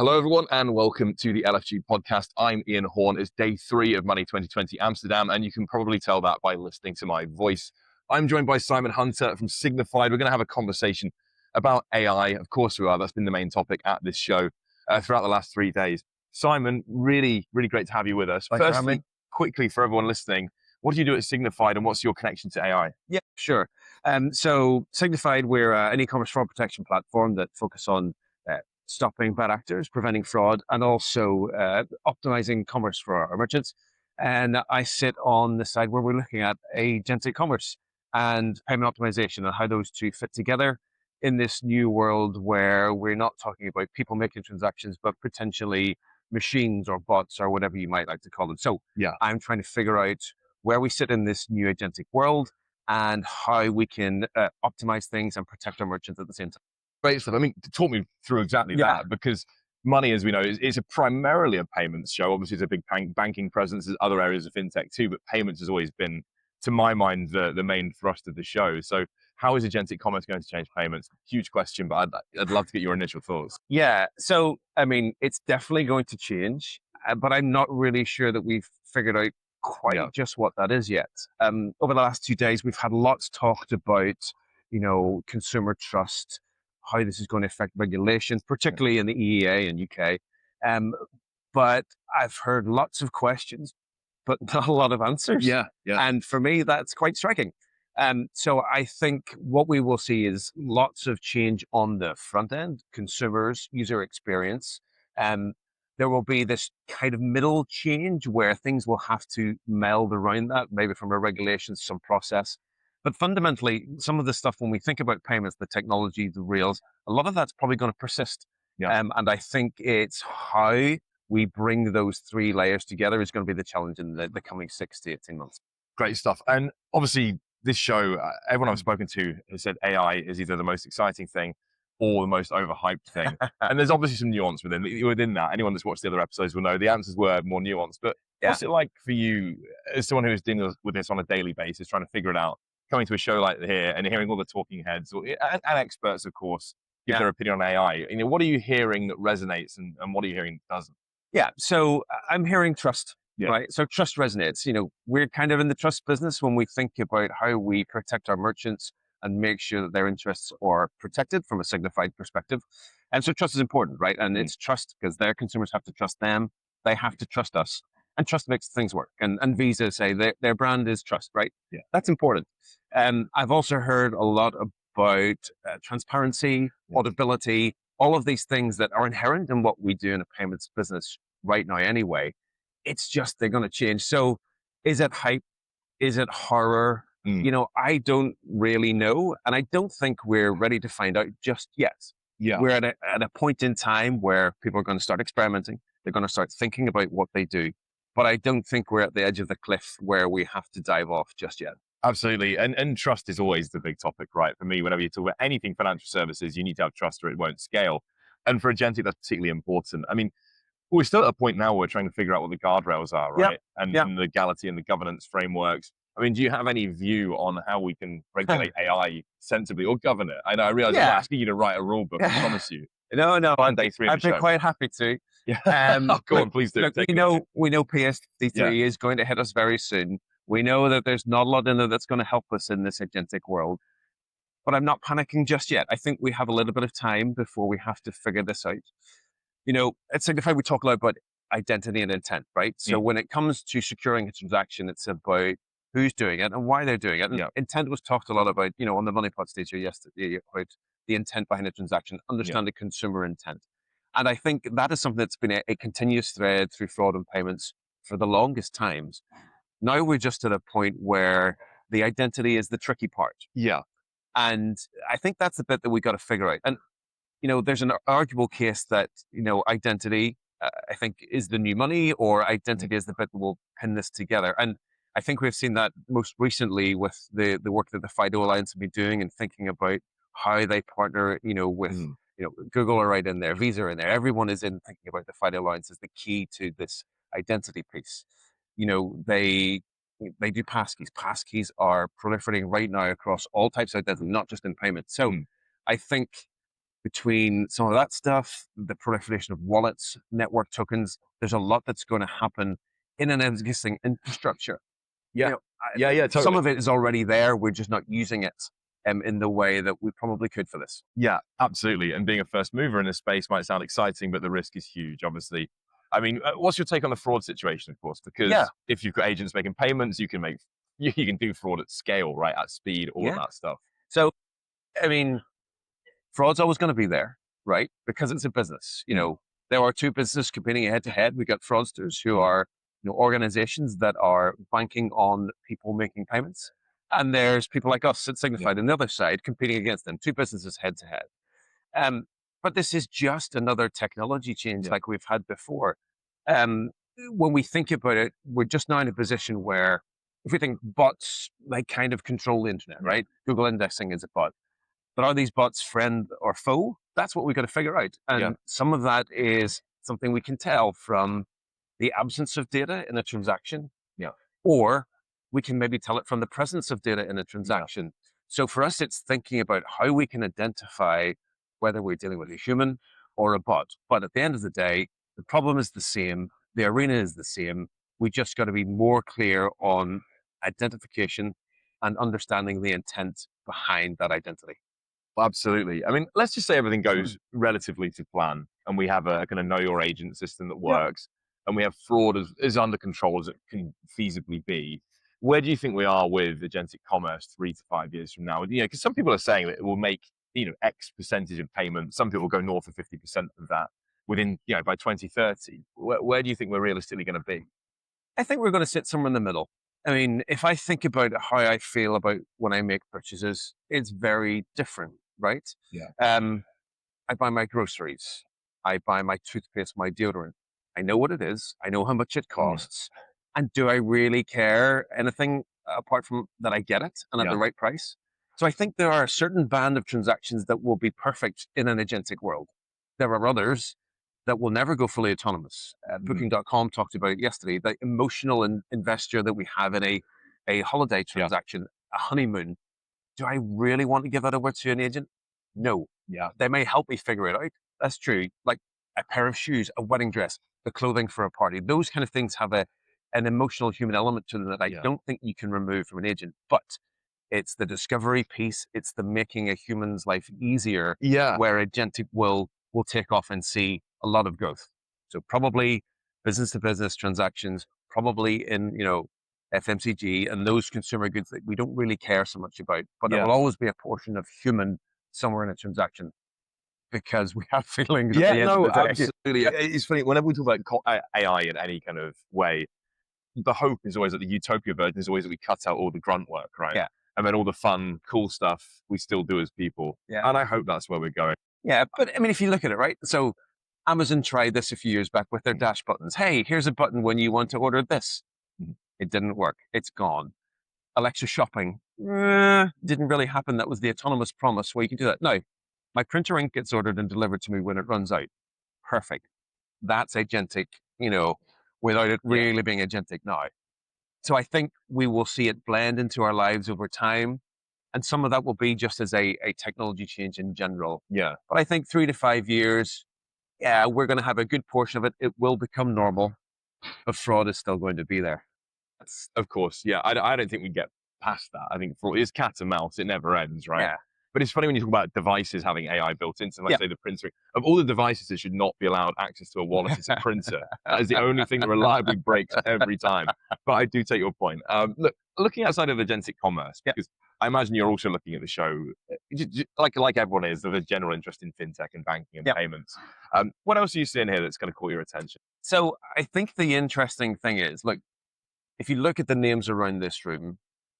Hello, everyone, and welcome to the LFG podcast. I'm Ian Horn. It's day 3 of Money 2020 Amsterdam, and you can probably tell that by listening to my voice. I'm joined by Simon Hunter from Signifyd. We're going to have a conversation about AI. Of course we are. That's been the main topic at this show throughout the last 3 days. Simon, really, really great to have you with us. Thanks for having me. Quickly, for everyone listening, what do you do at Signifyd, and what's your connection to AI? Yeah, sure. So Signifyd, we're an e-commerce fraud protection platform that focus on stopping bad actors, preventing fraud, and also optimizing commerce for our merchants. And I sit on the side where we're looking at agentic commerce and payment optimization and how those two fit together in this new world where we're not talking about people making transactions, but potentially machines or bots or whatever you might like to call them. So Yeah. I'm trying to figure out where we sit in this new agentic world and how we can optimize things and protect our merchants at the same time. Great stuff. I mean, talk me through exactly that, because Money, as we know, is primarily a payments show. Obviously, it's a big banking presence. There's other areas of fintech too, but payments has always been, to my mind, the main thrust of the show. So how is agentic commerce going to change payments? Huge question, but I'd love to get your initial thoughts. Yeah. So, I mean, it's definitely going to change, but I'm not really sure that we've figured out quite just what that is yet. Over the last 2 days, we've had lots talked about, consumer trust, how this is going to affect regulations, particularly in the EEA and UK. But I've heard lots of questions, but not a lot of answers. Yeah. And for me, that's quite striking. So I think what we will see is lots of change on the front end, consumers, user experience. There will be this kind of middle change where things will have to meld around that, maybe from a regulation, some process. But fundamentally, some of the stuff, when we think about payments, the technology, the rails, a lot of that's probably going to persist. Yeah. And I think it's how we bring those 3 layers together is going to be the challenge in the coming 6 to 18 months. Great stuff. And obviously, this show, everyone I've spoken to has said AI is either the most exciting thing or the most overhyped thing. And there's obviously some nuance within that. Anyone that's watched the other episodes will know the answers were more nuanced. But what's it like for you, as someone who is dealing with this on a daily basis, trying to figure it out, coming to a show like here and hearing all the talking heads and experts, of course, give their opinion on AI? What are you hearing that resonates and what are you hearing that doesn't? Yeah, so I'm hearing trust, right? So trust resonates. We're kind of in the trust business when we think about how we protect our merchants and make sure that their interests are protected from a Signifyd perspective. And so trust is important, right? And it's trust because their consumers have to trust them. They have to trust us. And trust makes things work. And Visa say their brand is trust, right? Yeah. That's important. I've also heard a lot about transparency, auditability, all of these things that are inherent in what we do in a payments business right now anyway. It's just they're going to change. So is it hype? Is it horror? I don't really know. And I don't think we're ready to find out just yet. Yeah. We're at a point in time where people are going to start experimenting. They're going to start thinking about what they do. But I don't think we're at the edge of the cliff where we have to dive off just yet. Absolutely. And trust is always the big topic, right? For me, whenever you talk about anything financial services, you need to have trust or it won't scale. And for agentic, that's particularly important. I mean, we're still at a point now where we're trying to figure out what the guardrails are, right? And the legality and the governance frameworks. I mean, do you have any view on how we can regulate AI sensibly or govern it? I know I realize I'm not asking you to write a rule book, I promise you. No. On day 3 of I'd be quite happy to. Go on, please do. Look, we know PSD3 is going to hit us very soon. We know that there's not a lot in there that's going to help us in this agentic world. But I'm not panicking just yet. I think we have a little bit of time before we have to figure this out. At Signifyd, we talk a lot about identity and intent, right? So when it comes to securing a transaction, it's about who's doing it and why they're doing it. And intent was talked a lot about, on the Money Pod stage yesterday, about the intent behind a transaction, understanding consumer intent. And I think that is something that's been a continuous thread through fraud and payments for the longest times. Now we're just at a point where the identity is the tricky part. Yeah. And I think that's the bit that we got to figure out. And there's an arguable case that, identity, I think, is the new money, or identity is the bit that will pin this together. And I think we've seen that most recently with the work that the FIDO Alliance have been doing and thinking about how they partner, with, Google are right in there, Visa are in there. Everyone is in thinking about the FIDO Alliance as the key to this identity piece. They do passkeys. Passkeys are proliferating right now across all types of identity, not just in payments. So I think between some of that stuff, the proliferation of wallets, network tokens, there's a lot that's going to happen in an existing infrastructure. Yeah. Some Totally. of it is already there. We're just not using it in the way that we probably could for this. Yeah, absolutely. And being a first mover in this space might sound exciting, but the risk is huge, obviously. I mean, what's your take on the fraud situation, of course? Because if you've got agents making payments, you can do fraud at scale, right? At speed, all of that stuff. So, I mean, fraud's always going to be there, right? Because it's a business. There are two businesses competing head to head. We got fraudsters who are organizations that are banking on people making payments. And there's people like us at Signifyd on the other side competing against them, two businesses head to head. But this is just another technology change like we've had before. When we think about it, we're just now in a position where if we think bots like kind of control the internet, right? Google indexing is a bot. But are these bots friend or foe? That's what we've got to figure out. And some of that is something we can tell from the absence of data in a transaction. Or we can maybe tell it from the presence of data in a transaction. So for us, it's thinking about how we can identify whether we're dealing with a human or a bot. But at the end of the day, the problem is the same. The arena is the same. We just got to be more clear on identification and understanding the intent behind that identity. Absolutely. I mean, let's just say everything goes relatively to plan and we have a kind of know your agent system that works and we have fraud as under control as it can feasibly be. Where do you think we are with agentic commerce 3 to 5 years from now? Because some people are saying that it will make, X percentage of payments. Some people go north of 50% of that within, by 2030. Where do you think we're realistically going to be? I think we're going to sit somewhere in the middle. I mean, if I think about how I feel about when I make purchases, it's very different, right? I buy my groceries. I buy my toothpaste, my deodorant. I know what it is. I know how much it costs. And do I really care anything apart from that I get it and at the right price? So I think there are a certain band of transactions that will be perfect in an agentic world. There are others that will never go fully autonomous. Booking.com talked about it yesterday, the emotional investor that we have in a holiday transaction, a honeymoon. Do I really want to give that over to an agent? No. They may help me figure it out. That's true. Like a pair of shoes, a wedding dress, the clothing for a party. Those kind of things have an emotional human element to them that I don't think you can remove from an agent. But it's the discovery piece. It's the making a human's life easier where agentic will take off and see a lot of growth. So probably business to business transactions, probably in, FMCG and those consumer goods that we don't really care so much about, but there will always be a portion of human somewhere in a transaction because we have feelings. Absolutely. It's funny, whenever we talk about AI in any kind of way, the hope is always that the utopia version is always that we cut out all the grunt work, right? And then all the fun, cool stuff we still do as people. And I hope that's where we're going. But I mean, if you look at it, right? So Amazon tried this a few years back with their dash buttons. Hey, here's a button when you want to order this. It didn't work. It's gone. Alexa shopping. Didn't really happen. That was the autonomous promise where you can do that. No, my printer ink gets ordered and delivered to me when it runs out. Perfect. That's agentic, without it really being agentic now. So I think we will see it blend into our lives over time. And some of that will be just as a technology change in general. But I think 3 to 5 years, we're going to have a good portion of it. It will become normal, but fraud is still going to be there. Of course, I don't think we get past that. I think fraud is cat and mouse. It never ends, right? But it's funny when you talk about devices having AI built into them, like say the printer. Of all the devices that should not be allowed access to a wallet, it's a printer. That is the only thing that reliably breaks every time. But I do take your point. Look, looking outside of agentic commerce, because I imagine you're also looking at the show, like everyone is, there's a general interest in fintech and banking and payments. What else are you seeing here that's going to call your attention? So I think the interesting thing is, look, if you look at the names around this room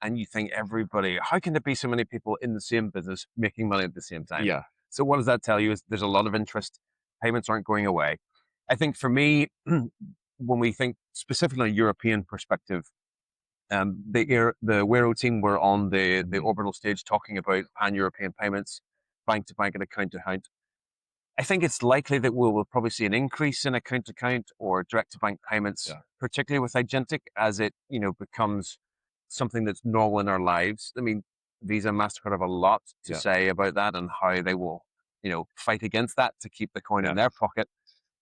and you think everybody, how can there be so many people in the same business making money at the same time? So what does that tell you is there's a lot of interest. Payments aren't going away. I think for me, when we think specifically on a European perspective, the Wero team were on the orbital stage talking about pan-European payments, bank to bank and account to account. I think it's likely that we'll probably see an increase in account to account or direct to bank payments, particularly with agentic, as it becomes something that's normal in our lives. I mean, Visa and MasterCard have a lot to say about that and how they will fight against that to keep the coin in their pocket.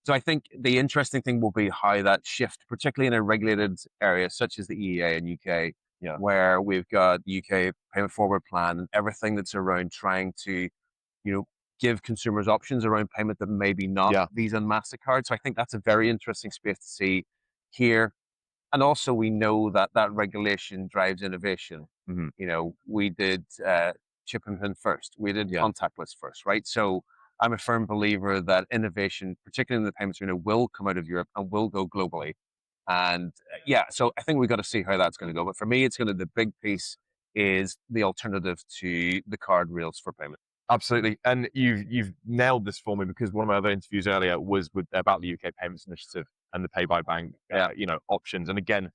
So I think the interesting thing will be how that shift, particularly in a regulated area such as the EEA and UK, where we've got the UK payment forward plan and everything that's around trying to, give consumers options around payment that maybe not Visa and MasterCard. So I think that's a very interesting space to see here. And also we know that regulation drives innovation. We did chip and PIN first. We did contactless first, right? So I'm a firm believer that innovation, particularly in the payments arena, will come out of Europe and will go globally. And so I think we've got to see how that's going to go. But for me, the big piece is the alternative to the card rails for payment. Absolutely. And you've nailed this for me, because one of my other interviews earlier was about the UK Payments Initiative and the pay by bank, options. And again,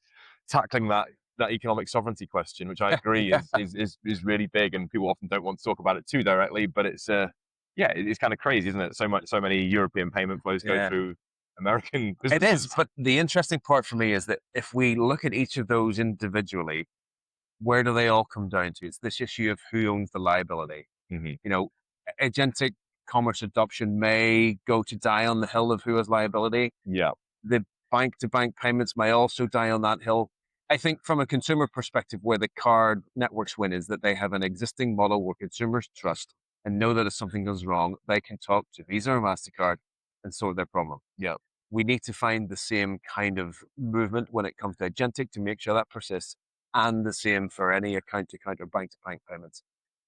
tackling that economic sovereignty question, which I agree is really big, and people often don't want to talk about it too directly, but it's it's kind of crazy, isn't it? So many European payment flows go through American businesses. It is, but the interesting part for me is that if we look at each of those individually, where do they all come down to? It's this issue of who owns the liability. Agentic commerce adoption may go to die on the hill of who has liability. The bank-to-bank payments may also die on that hill. I think from a consumer perspective, where the card networks win is that they have an existing model where consumers trust and know that if something goes wrong, they can talk to Visa or MasterCard and sort their problem. We need to find the same kind of movement when it comes to agentic to make sure that persists, and the same for any account-to-account or bank-to-bank payments.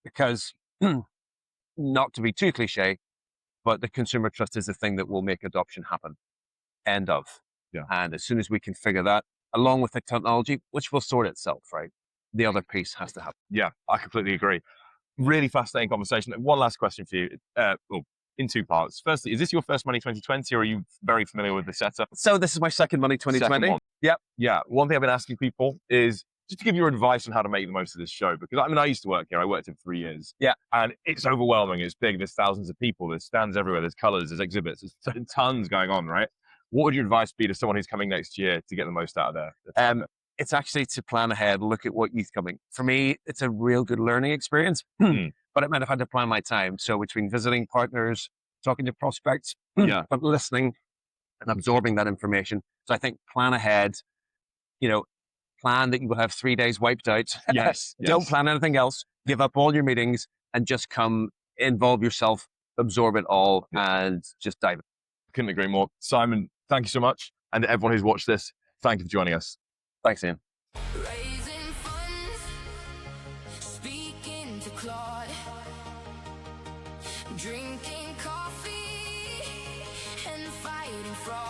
Because, not to be too cliche, but the consumer trust is the thing that will make adoption happen. End of. And as soon as we can figure that, along with the technology, which will sort itself, right? The other piece has to happen. Yeah, I completely agree. Really fascinating conversation. One last question for you, in two parts. Firstly, is this your first Money 2020, or are you very familiar with the setup? So this is my second Money 2020. Yeah. One thing I've been asking people is just to give your advice on how to make the most of this show, because I used to work here. I worked in 3 years. And it's overwhelming. It's big. There's thousands of people. There's stands everywhere. There's colors. There's exhibits. There's tons going on, right? What would your advice be to someone who's coming next year to get the most out of their It's actually to plan ahead, look at what youth coming. For me, it's a real good learning experience, but it meant I've had to plan my time. So between visiting partners, talking to prospects, but listening and absorbing that information. So I think plan ahead, plan that you will have 3 days wiped out. Don't plan anything else. Give up all your meetings and just come, involve yourself, absorb it all, and just dive in. Couldn't agree more. Simon, thank you so much. And to everyone who's watched this, thank you for joining us. Thanks, Ian. Raising funds, speaking to Claude, drinking coffee and fighting fraud.